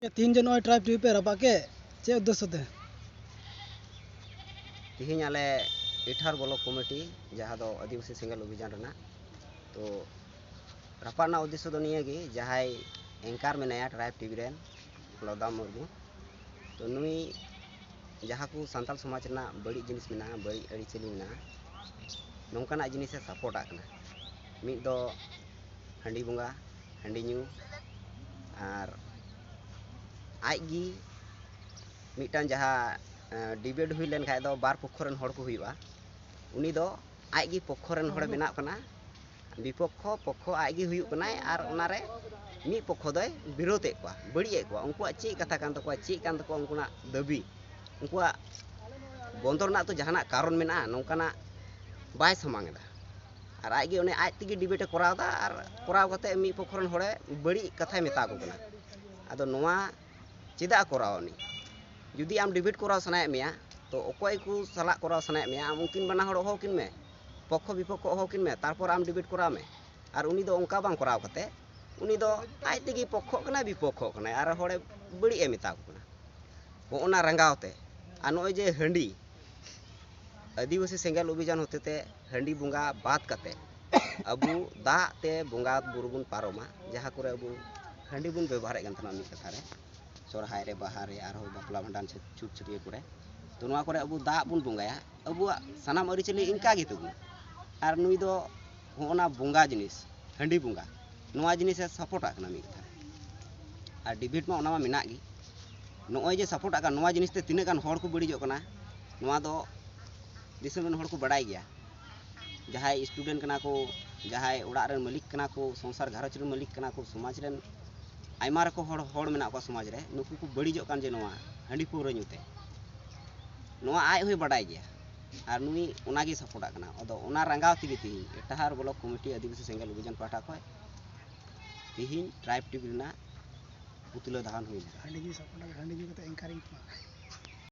तीन जन tribe TV पे रपा के चे उद्देश्य ते तिहिन आले इठार ब्लॉक कमिटी जहाँ दो आदिवासी सेंगल अभियान रना तो रपा उद्देश्य दो निये गी जहाँ एंकार मेनाया ट्राइब टीवी रेन लौदा मुर्मू तो नुई जहाँ को सांताल समाज रना बड़ी जिनिस मेना बड़ी अड़ीचली मेना नौकाना जिनिस सपोर्ट आकना मिद दो हंडी बुंगा हंडी न्यू और आजगी मिटान जहाँ डिबेट हुई लेन खाय दो बार पक्षरन हड़ को हुआ उनी दो आजगी पक्षरन हड़ बेना कना विपक्ष पक्ष आजगी हुई कना और उनारे मी पक्ष दो विरोधे को बड़ी को उनको चे कथा कान तको चे कान तको उनकुना दाबी उनको बंदरना तो जहाना कारण मेना नौकाना बाय समांगदा और आजगी उन्हें आज तक डिबेटे करावदा और कराव कते मी पक्षरन हड़े बड़ी कथा मेता को कना आदो नोआ चेदा करावनी जुदी आम डिबेट कराव सनाय मेया तो अकोय को सला कराव सनाय मेया आम उनकिन बना हड़ हो किन में पक्ष विपक्ष हो किन में तारपर आम डिबेट कराव में और उनी दो उनका बांग कराव कते उनी दो आज तक पक्ष कना विपक्ष कना और हड़े बड़ी मेता को कना होना रंगावते आ नोय जे हंडी आदिवासी सेंगल अभियान होते हंडी बुंगा बात कते अबू दाते बुंगा बुरुबुन पारोमा जहाँ करे अबू हंडी बुन व्यवहार मी कथा रे सोरहाय रे बाहा रे और बापला भांडान छूट छुटिए करे तो नोआ करे अबू दा बुन बुंगाया अबू सानाम अरिचली इनका गे तबू और नुई दो होना बुंगा जिनिस हंडी बुंगा नोआ जिनिस सपोर्ट आकना मी कथा और डिबेट मा ओना मा मेना गी नोय जे सपोर्ट आका नोआ जिनिस ते तिना गान हड़ को बड़ीजो कना नोआ दो दिसम रन हड़ को बड़ाई गया जहाँ स्टूडेंट कना को जहाँ उड़ा रन मालिक कना को संसार घारज रन मालिक कना को समाज रन आयमा रको हड़ मेना को समाज रे नुकु को बड़ीजो कान जे नोआ हंडी पौरा न्यूते नोआ आय होय बड़ाई गया और नुई ओनागी सपोर्ट आकना अदो ओना रंगाव तिगी तिहिन एटाहार ब्लॉक कमिटी आदिवासी सेंगल अभियान पाटा को तिहिन ट्राइब टीवी ना पुतला दान हुई हंडी जी सपोर्ट हंडी जी कते एंकरिंग